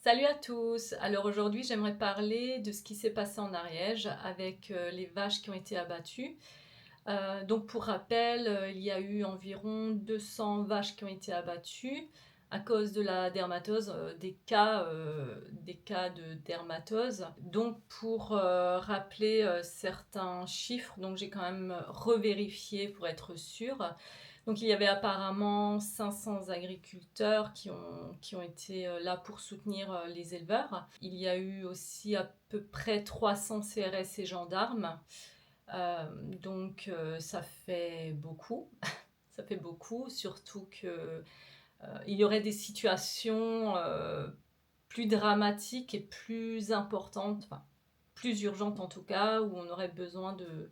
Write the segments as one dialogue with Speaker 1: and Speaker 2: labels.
Speaker 1: Salut à tous! Alors aujourd'hui, j'aimerais parler de ce qui s'est passé en Ariège avec les vaches qui ont été abattues. Donc pour rappel, il y a eu environ 200 vaches qui ont été abattues à cause de la dermatose, des cas de dermatose. Donc pour rappeler certains chiffres, donc j'ai quand même revérifié pour être sûre. Donc il y avait apparemment 500 agriculteurs qui ont été là pour soutenir les éleveurs. Il y a eu aussi à peu près 300 CRS et gendarmes. Donc ça fait beaucoup. Ça fait beaucoup, surtout que il y aurait des situations plus dramatiques et plus importantes, enfin plus urgentes en tout cas, où on aurait besoin de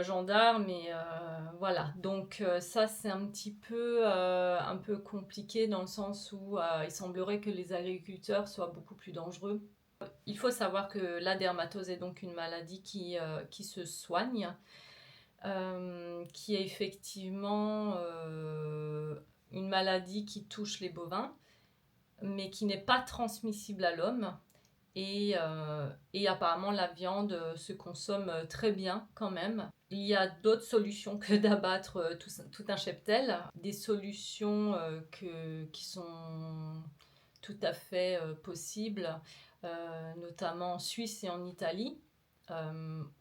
Speaker 1: gendarmes et voilà. Donc ça c'est un peu compliqué dans le sens où il semblerait que les agriculteurs soient beaucoup plus dangereux. Il faut savoir que la dermatose est donc une maladie qui se soigne, qui est effectivement une maladie qui touche les bovins, mais qui n'est pas transmissible à l'homme. Et apparemment, la viande se consomme très bien quand même. Il y a d'autres solutions que d'abattre tout un cheptel. Des solutions qui sont tout à fait possibles, notamment en Suisse et en Italie,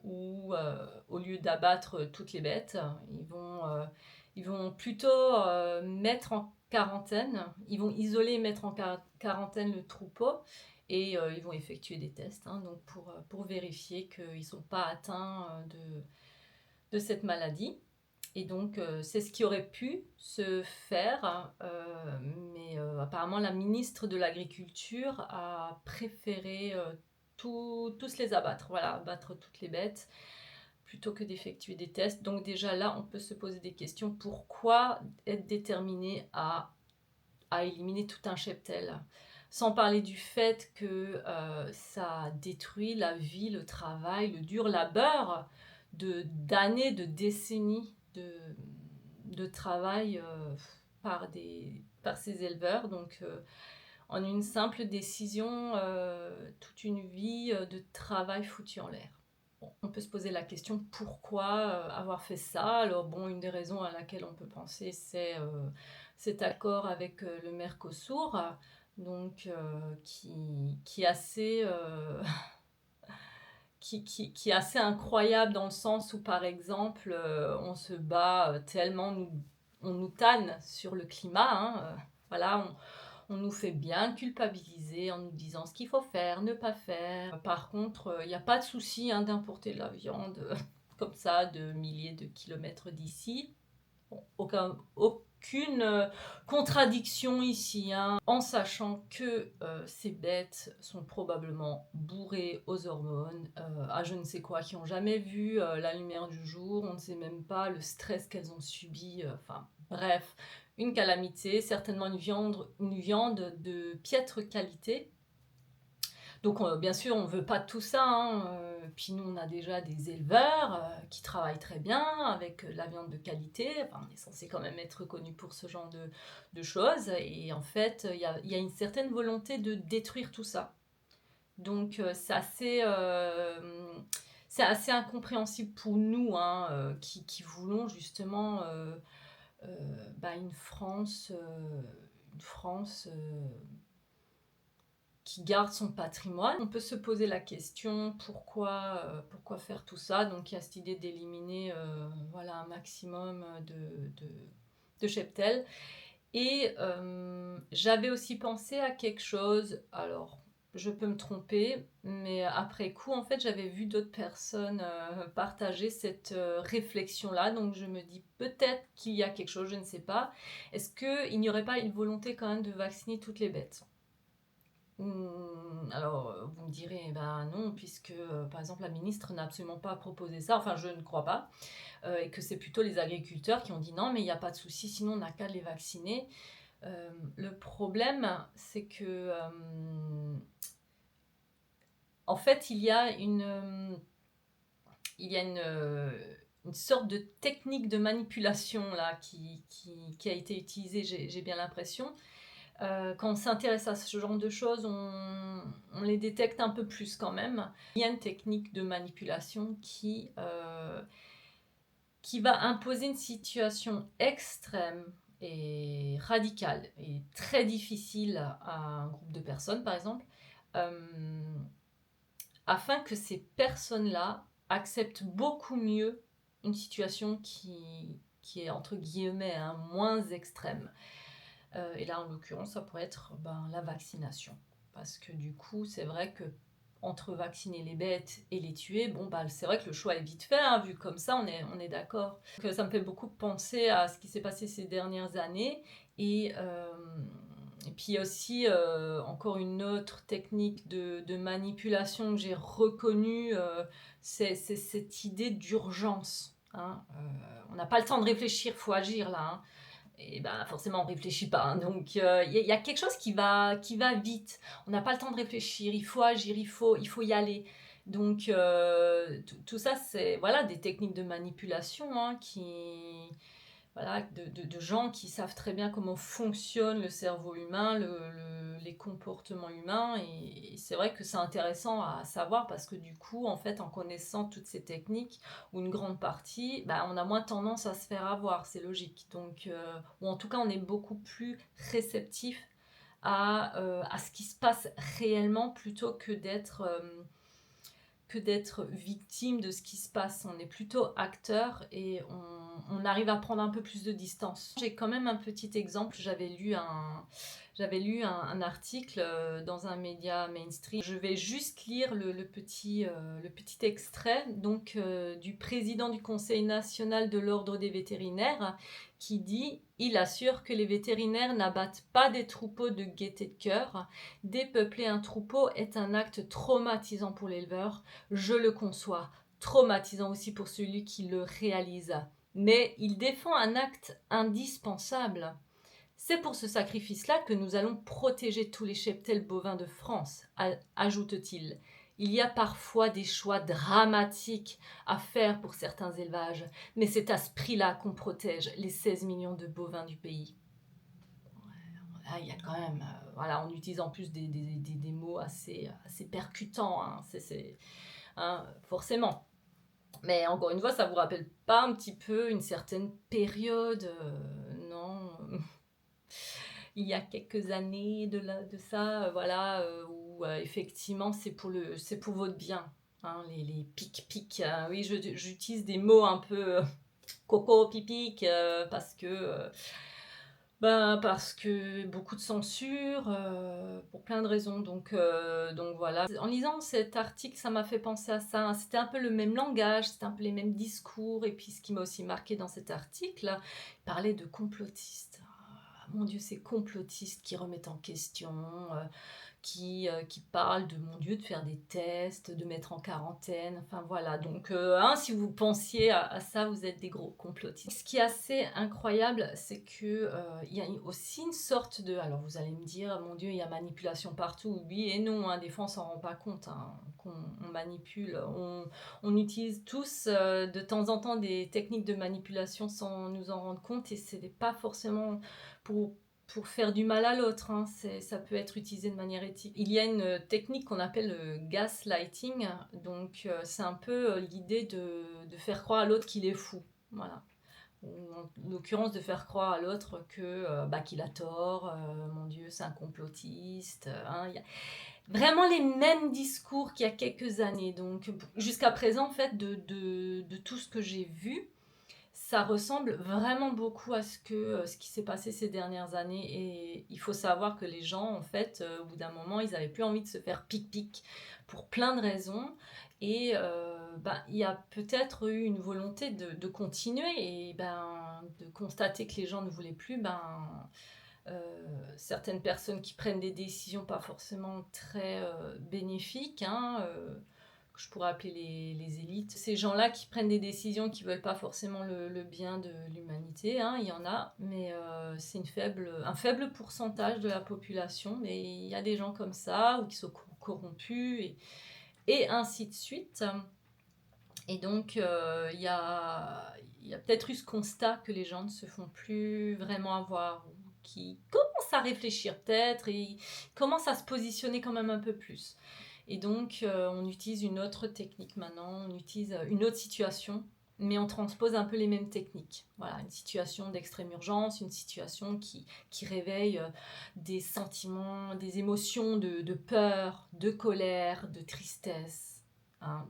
Speaker 1: où au lieu d'abattre toutes les bêtes, ils vont plutôt mettre en quarantaine, ils vont isoler et mettre en quarantaine le troupeau et ils vont effectuer des tests donc pour vérifier qu'ils ne sont pas atteints de cette maladie. Et donc, c'est ce qui aurait pu se faire, mais apparemment, la ministre de l'Agriculture a préféré tous les abattre. Voilà, abattre toutes les bêtes plutôt que d'effectuer des tests. Donc déjà là, on peut se poser des questions. Pourquoi être déterminé à éliminer tout un cheptel? Sans parler du fait que ça détruit la vie, le travail, le dur labeur d'années, de décennies de travail par ces éleveurs. Donc en une simple décision, toute une vie de travail foutu en l'air. Bon, on peut se poser la question pourquoi avoir fait ça. Alors bon, une des raisons à laquelle on peut penser, c'est cet accord avec le Mercosur, donc qui est assez qui est assez incroyable dans le sens où, par exemple, on se bat tellement, on nous tanne sur le climat. Voilà, on nous fait bien culpabiliser en nous disant ce qu'il faut faire, ne pas faire. Par contre, il n'y a pas de souci d'importer de la viande comme ça de milliers de kilomètres d'ici. Bon, aucune contradiction ici, en sachant que ces bêtes sont probablement bourrées aux hormones, à je ne sais quoi, qui n'ont jamais vu la lumière du jour, on ne sait même pas le stress qu'elles ont subi, enfin bref, une calamité, certainement une viande de piètre qualité. Donc bien sûr, on ne veut pas tout ça. Puis nous, on a déjà des éleveurs qui travaillent très bien avec de la viande de qualité. Enfin, on est censé quand même être reconnu pour ce genre de choses. Et en fait, il y a une certaine volonté de détruire tout ça. Donc c'est assez incompréhensible pour nous qui voulons justement une France qui garde son patrimoine. On peut se poser la question pourquoi faire tout ça. Donc il y a cette idée d'éliminer voilà, un maximum de cheptels. Et j'avais aussi pensé à quelque chose, alors je peux me tromper, mais après coup, en fait, j'avais vu d'autres personnes partager cette réflexion-là, donc je me dis peut-être qu'il y a quelque chose, je ne sais pas. Est-ce qu'il n'y aurait pas une volonté quand même de vacciner toutes les bêtes? Alors, vous me direz, ben non, puisque par exemple la ministre n'a absolument pas proposé ça, enfin je ne crois pas, et que c'est plutôt les agriculteurs qui ont dit non, mais il n'y a pas de souci, sinon on n'a qu'à les vacciner. Le problème, c'est que en fait, il y a une sorte de technique de manipulation là qui a été utilisée, j'ai bien l'impression. Quand on s'intéresse à ce genre de choses, on les détecte un peu plus quand même. Il y a une technique de manipulation qui va imposer une situation extrême et radicale et très difficile à un groupe de personnes, par exemple, euh, afin que ces personnes-là acceptent beaucoup mieux une situation qui est entre guillemets moins extrême. Et là, en l'occurrence, ça pourrait être la vaccination. Parce que du coup, c'est vrai que entre vacciner les bêtes et les tuer, c'est vrai que le choix est vite fait, hein, vu comme ça, on est d'accord. Donc, ça me fait beaucoup penser à ce qui s'est passé ces dernières années. Et, euh, et puis aussi, encore une autre technique de manipulation que j'ai reconnue, c'est cette idée d'urgence. Hein. On n'a pas le temps de réfléchir, il faut agir là. Hein. Et forcément on réfléchit pas. Hein. Donc y a quelque chose qui va vite. On n'a pas le temps de réfléchir, il faut agir, il faut y aller. Donc tout ça, c'est voilà, des techniques de manipulation hein, voilà, de gens qui savent très bien comment fonctionne le cerveau humain, les comportements humains. Et c'est vrai que c'est intéressant à savoir parce que du coup, en fait, en connaissant toutes ces techniques, ou une grande partie, on a moins tendance à se faire avoir, c'est logique. Donc, ou en tout cas, on est beaucoup plus réceptif à ce qui se passe réellement plutôt que d'être victime de ce qui se passe. On est plutôt acteur et on arrive à prendre un peu plus de distance. J'ai quand même un petit exemple. J'avais lu un article dans un média mainstream. Je vais juste lire le petit extrait donc, du président du Conseil national de l'Ordre des vétérinaires qui dit « Il assure que les vétérinaires n'abattent pas des troupeaux de gaieté de cœur. Dépeupler un troupeau est un acte traumatisant pour l'éleveur. Je le conçois. Traumatisant aussi pour celui qui le réalise. Mais il défend un acte indispensable. C'est pour ce sacrifice-là que nous allons protéger tous les cheptels bovins de France, ajoute-t-il. Il y a parfois des choix dramatiques à faire pour certains élevages, mais c'est à ce prix-là qu'on protège les 16 millions de bovins du pays. Là, il y a quand même, voilà, on utilise en plus des mots assez percutants, hein, hein, forcément. Mais encore une fois, ça vous rappelle pas un petit peu une certaine période, non il y a quelques années de ça, voilà, où effectivement c'est pour votre bien. Hein, les pic-pic. Oui, j'utilise des mots un peu coco, pipic, parce que beaucoup de censure, pour plein de raisons. Donc voilà. En lisant cet article, ça m'a fait penser à ça. Hein. C'était un peu le même langage, c'était un peu les mêmes discours. Et puis ce qui m'a aussi marqué dans cet article, il parlait de complotistes. Ah, mon Dieu, ces complotistes qui remettent en question, qui parlent de, mon Dieu, de faire des tests, de mettre en quarantaine, enfin voilà. Donc, si vous pensiez à ça, vous êtes des gros complotistes. Ce qui est assez incroyable, c'est que il y a aussi une sorte de... Alors vous allez me dire, mon Dieu, il y a manipulation partout. Oui et non, hein, des fois on s'en rend pas compte hein, qu'on manipule. On utilise tous de temps en temps des techniques de manipulation sans nous en rendre compte et ce n'est pas forcément pour faire du mal à l'autre, hein. Ça peut être utilisé de manière éthique. Il y a une technique qu'on appelle le gaslighting, donc c'est un peu l'idée de faire croire à l'autre qu'il est fou, voilà. Ou en l'occurrence de faire croire à l'autre qu'il a tort, mon Dieu c'est un complotiste, hein. Il y a vraiment les mêmes discours qu'il y a quelques années, donc jusqu'à présent en fait de tout ce que j'ai vu, ça ressemble vraiment beaucoup à ce qui s'est passé ces dernières années. Et il faut savoir que les gens, en fait, au bout d'un moment, ils n'avaient plus envie de se faire pic-pic pour plein de raisons. Et il y a peut-être eu une volonté de continuer et de constater que les gens ne voulaient plus. Certaines personnes qui prennent des décisions pas forcément très bénéfiques, hein, que je pourrais appeler les élites. Ces gens-là qui prennent des décisions qui ne veulent pas forcément le bien de l'humanité, hein, il y en a, mais c'est un faible pourcentage de la population. Mais il y a des gens comme ça, ou qui sont corrompus, et ainsi de suite. Et donc, il y a peut-être eu ce constat que les gens ne se font plus vraiment avoir, qui commence à réfléchir peut-être et commence à se positionner quand même un peu plus. Et donc, on utilise une autre technique maintenant, on utilise une autre situation, mais on transpose un peu les mêmes techniques. Voilà, une situation d'extrême urgence, une situation qui réveille des sentiments, des émotions de peur, de colère, de tristesse. Hein,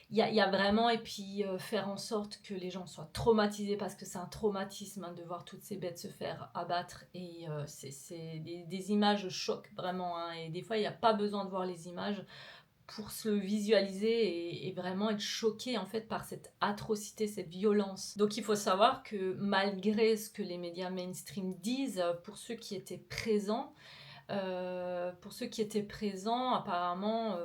Speaker 1: il y a vraiment, et puis faire en sorte que les gens soient traumatisés, parce que c'est un traumatisme hein, de voir toutes ces bêtes se faire abattre. Et c'est des images choquent vraiment. Hein, et des fois, il n'y a pas besoin de voir les images pour se le visualiser et vraiment être choqué en fait par cette atrocité, cette violence. Donc il faut savoir que malgré ce que les médias mainstream disent, pour ceux qui étaient présents, apparemment,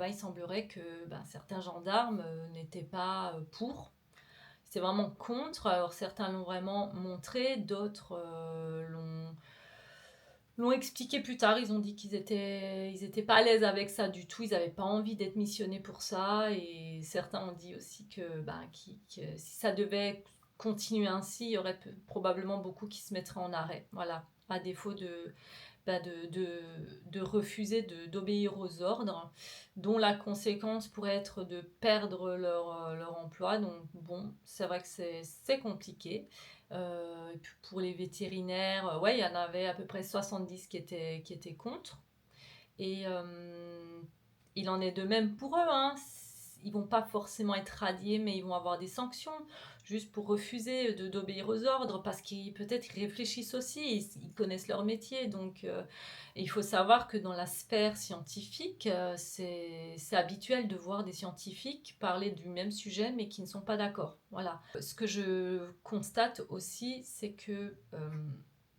Speaker 1: il semblerait que certains gendarmes n'étaient pas pour. C'est vraiment contre. Alors certains l'ont vraiment montré, d'autres l'ont expliqué plus tard. Ils ont dit qu'ils étaient pas à l'aise avec ça du tout. Ils n'avaient pas envie d'être missionnés pour ça. Et certains ont dit aussi que si ça devait continuer ainsi, il y aurait probablement beaucoup qui se mettraient en arrêt. Voilà, à défaut de refuser d'obéir aux ordres, dont la conséquence pourrait être de perdre leur emploi. Donc bon, c'est vrai que c'est compliqué. Et puis pour les vétérinaires, ouais, il y en avait à peu près 70 qui étaient contre. Et il en est de même pour eux. Hein. Ils vont pas forcément être radiés, mais ils vont avoir des sanctions juste pour refuser d'obéir aux ordres, parce qu'ils peut-être ils réfléchissent aussi, ils connaissent leur métier. Donc il faut savoir que dans la sphère scientifique, c'est habituel de voir des scientifiques parler du même sujet mais qui ne sont pas d'accord. Voilà. Ce que je constate aussi, c'est que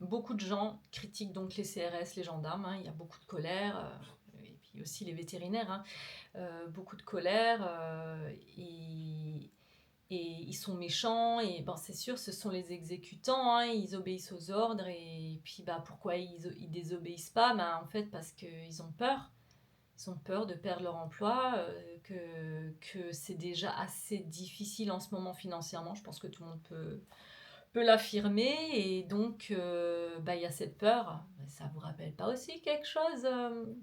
Speaker 1: beaucoup de gens critiquent donc les CRS, les gendarmes. Hein. Il y a beaucoup de colère, et puis aussi les vétérinaires. Hein. Beaucoup de colère, et ils sont méchants, et c'est sûr, ce sont les exécutants, hein, ils obéissent aux ordres. Et puis pourquoi ils désobéissent pas? En fait parce qu'ils ont peur. Ils ont peur de perdre leur emploi, que c'est déjà assez difficile en ce moment financièrement. Je pense que tout le monde peut l'affirmer. Et donc il y a cette peur. Ça vous rappelle pas aussi quelque chose,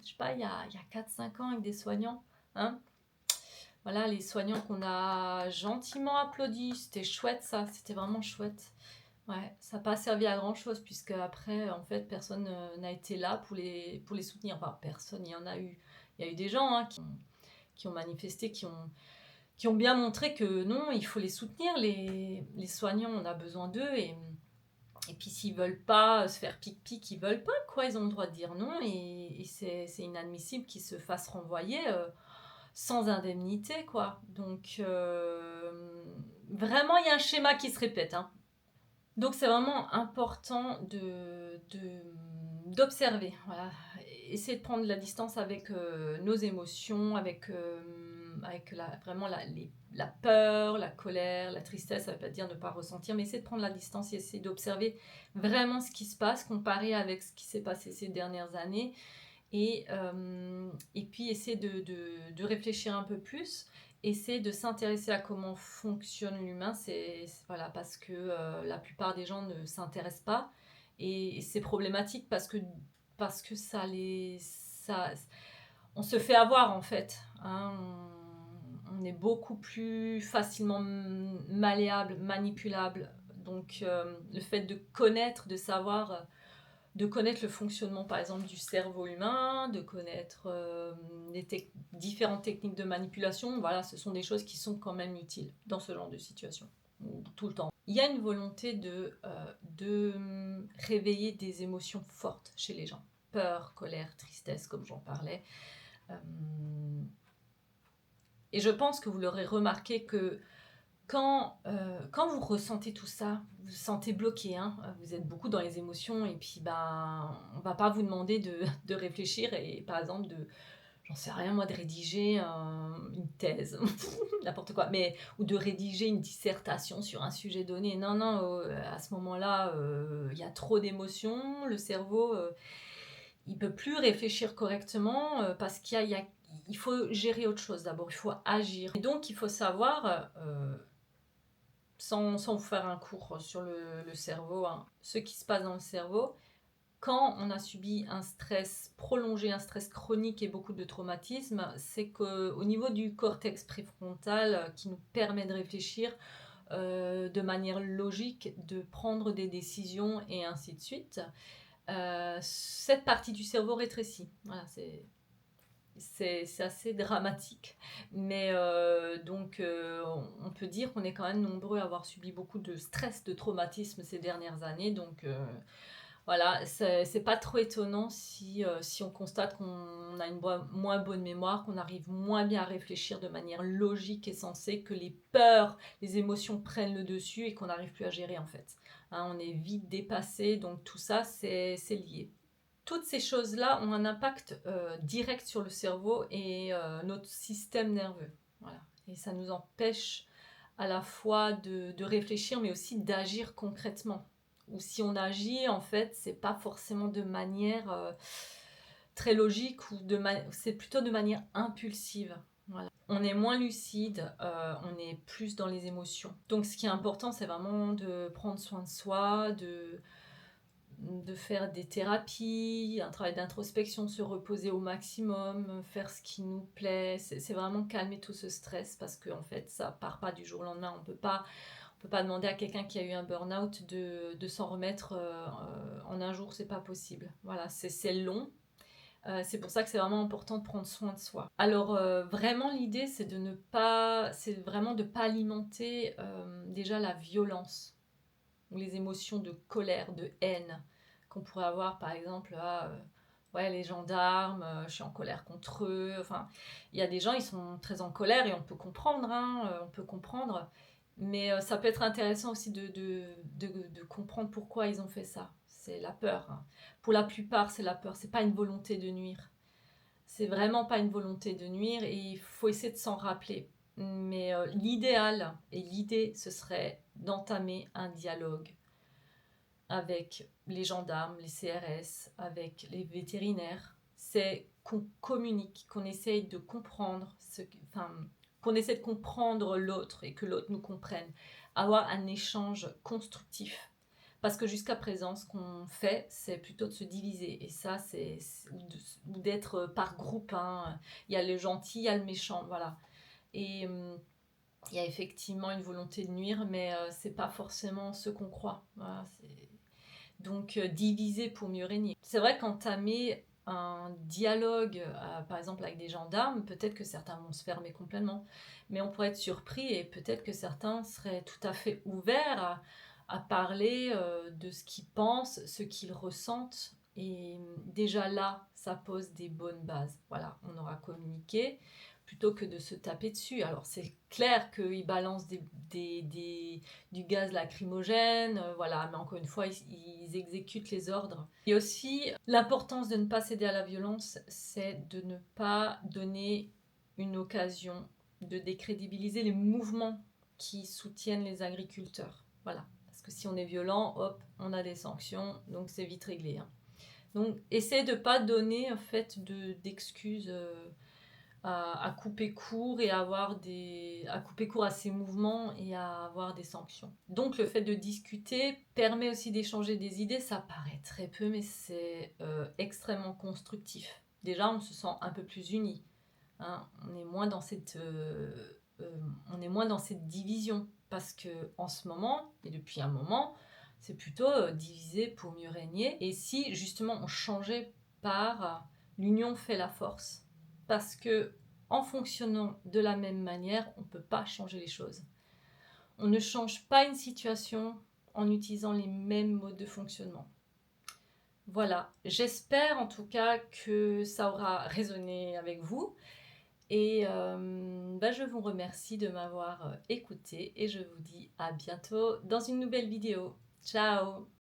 Speaker 1: je sais pas, il y a 4-5 ans avec des soignants, hein? Voilà, les soignants qu'on a gentiment applaudis, c'était chouette ça, c'était vraiment chouette. Ouais, ça n'a pas servi à grand chose, puisque après, en fait, personne n'a été là pour les soutenir. Enfin, personne, il y en a eu. Il y a eu des gens hein, qui ont manifesté, qui ont bien montré que non, il faut les soutenir, les soignants, on a besoin d'eux. Et puis s'ils veulent pas se faire pic-pic, ils veulent pas, quoi, ils ont le droit de dire non. Et c'est inadmissible qu'ils se fassent renvoyer sans indemnité, quoi. Donc, vraiment, il y a un schéma qui se répète. Hein. Donc, c'est vraiment important d'observer. Voilà. Essayer de prendre la distance avec nos émotions, avec vraiment la peur, la colère, la tristesse. Ça ne veut pas dire ne pas ressentir, mais essayer de prendre la distance et essayer d'observer vraiment ce qui se passe, comparé avec ce qui s'est passé ces dernières années. Et puis essayer de réfléchir un peu plus, essayer de s'intéresser à comment fonctionne l'humain. Voilà, parce que la plupart des gens ne s'intéressent pas, et c'est problématique parce que on se fait avoir en fait. Hein, on est beaucoup plus facilement malléable, manipulable. Donc le fait de connaître, de connaître le fonctionnement, par exemple, du cerveau humain, de connaître différentes techniques de manipulation. Voilà, ce sont des choses qui sont quand même utiles dans ce genre de situation, tout le temps. Il y a une volonté de réveiller des émotions fortes chez les gens. Peur, colère, tristesse, comme j'en parlais. Et je pense que vous l'aurez remarqué que quand vous ressentez tout ça, vous vous sentez bloqué, hein, vous êtes beaucoup dans les émotions, et puis on va pas vous demander de réfléchir et par exemple j'en sais rien moi, de rédiger une thèse, n'importe quoi, ou de rédiger une dissertation sur un sujet donné. Non, non, à ce moment-là, il y a trop d'émotions, le cerveau, il peut plus réfléchir correctement parce il faut gérer autre chose d'abord, il faut agir. Et donc il faut savoir sans vous faire un cours sur le cerveau, hein, ce qui se passe dans le cerveau, quand on a subi un stress prolongé, un stress chronique et beaucoup de traumatisme, c'est qu'au niveau du cortex préfrontal qui nous permet de réfléchir de manière logique, de prendre des décisions et ainsi de suite, cette partie du cerveau rétrécit. Voilà, c'est assez dramatique. Mais donc, on peut dire qu'on est quand même nombreux à avoir subi beaucoup de stress, de traumatisme ces dernières années. Donc, voilà, c'est pas trop étonnant si on constate qu'on a une moins bonne mémoire, qu'on arrive moins bien à réfléchir de manière logique et sensée, que les peurs, les émotions prennent le dessus et qu'on n'arrive plus à gérer en fait. Hein, on est vite dépassé, donc tout ça, c'est lié. Toutes ces choses-là ont un impact direct sur le cerveau et notre système nerveux. Voilà. Et ça nous empêche à la fois de réfléchir, mais aussi d'agir concrètement. Ou si on agit, en fait, c'est pas forcément de manière très logique, ou c'est plutôt de manière impulsive. Voilà. On est moins lucide, on est plus dans les émotions. Donc ce qui est important, c'est vraiment de prendre soin de soi, de faire des thérapies, un travail d'introspection, se reposer au maximum, faire ce qui nous plaît. C'est vraiment calmer tout ce stress, parce qu'en fait, ça part pas du jour au lendemain. On peut pas demander à quelqu'un qui a eu un burn-out de s'en remettre en un jour, c'est pas possible. Voilà, c'est long. C'est pour ça que c'est vraiment important de prendre soin de soi. Alors vraiment l'idée c'est vraiment de pas alimenter déjà la violence ou les émotions de colère, de haine qu'on pourrait avoir par exemple ouais, les gendarmes, je suis en colère contre eux. Enfin, il y a des gens, ils sont très en colère et on peut comprendre, hein, on peut comprendre. Mais ça peut être intéressant aussi de comprendre pourquoi ils ont fait ça. C'est la peur, hein. Pour la plupart, c'est la peur. C'est pas une volonté de nuire. C'est vraiment pas une volonté de nuire et il faut essayer de s'en rappeler. Mais l'idéal et l'idée, ce serait d'entamer un dialogue avec les gendarmes, les CRS, avec les vétérinaires. C'est qu'on communique, qu'on essaye de comprendre qu'on essaie de comprendre l'autre et que l'autre nous comprenne. Avoir un échange constructif. Parce que jusqu'à présent, ce qu'on fait, c'est plutôt de se diviser. Et ça, ou d'être par groupe, hein. Il y a le gentil, il y a le méchant, voilà. Et il y a effectivement une volonté de nuire, mais c'est pas forcément ce qu'on croit. Voilà, donc diviser pour mieux régner. C'est vrai qu'entamer un dialogue, par exemple avec des gendarmes, peut-être que certains vont se fermer complètement, mais on pourrait être surpris et peut-être que certains seraient tout à fait ouverts à parler de ce qu'ils pensent, ce qu'ils ressentent. Et déjà là, ça pose des bonnes bases. Voilà, on aura communiqué plutôt que de se taper dessus. Alors c'est clair qu'ils balancent du gaz lacrymogène, voilà, mais encore une fois, ils exécutent les ordres. Et aussi, l'importance de ne pas céder à la violence, c'est de ne pas donner une occasion de décrédibiliser les mouvements qui soutiennent les agriculteurs. Voilà, parce que si on est violent, hop, on a des sanctions, donc c'est vite réglé, hein. Donc, essaie de ne pas donner en fait d'excuses à couper court et à couper court à ces mouvements et à avoir des sanctions. Donc le fait de discuter permet aussi d'échanger des idées. Ça paraît très peu, mais c'est extrêmement constructif. Déjà, on se sent un peu plus unis, hein. On est moins dans cette division, parce que en ce moment et depuis un moment, c'est plutôt diviser pour mieux régner. Et si justement on changeait par l'union fait la force, parce que en fonctionnant de la même manière, on ne peut pas changer les choses. On ne change pas une situation en utilisant les mêmes modes de fonctionnement. Voilà, j'espère en tout cas que ça aura résonné avec vous. Et je vous remercie de m'avoir écouté et je vous dis à bientôt dans une nouvelle vidéo. Ciao!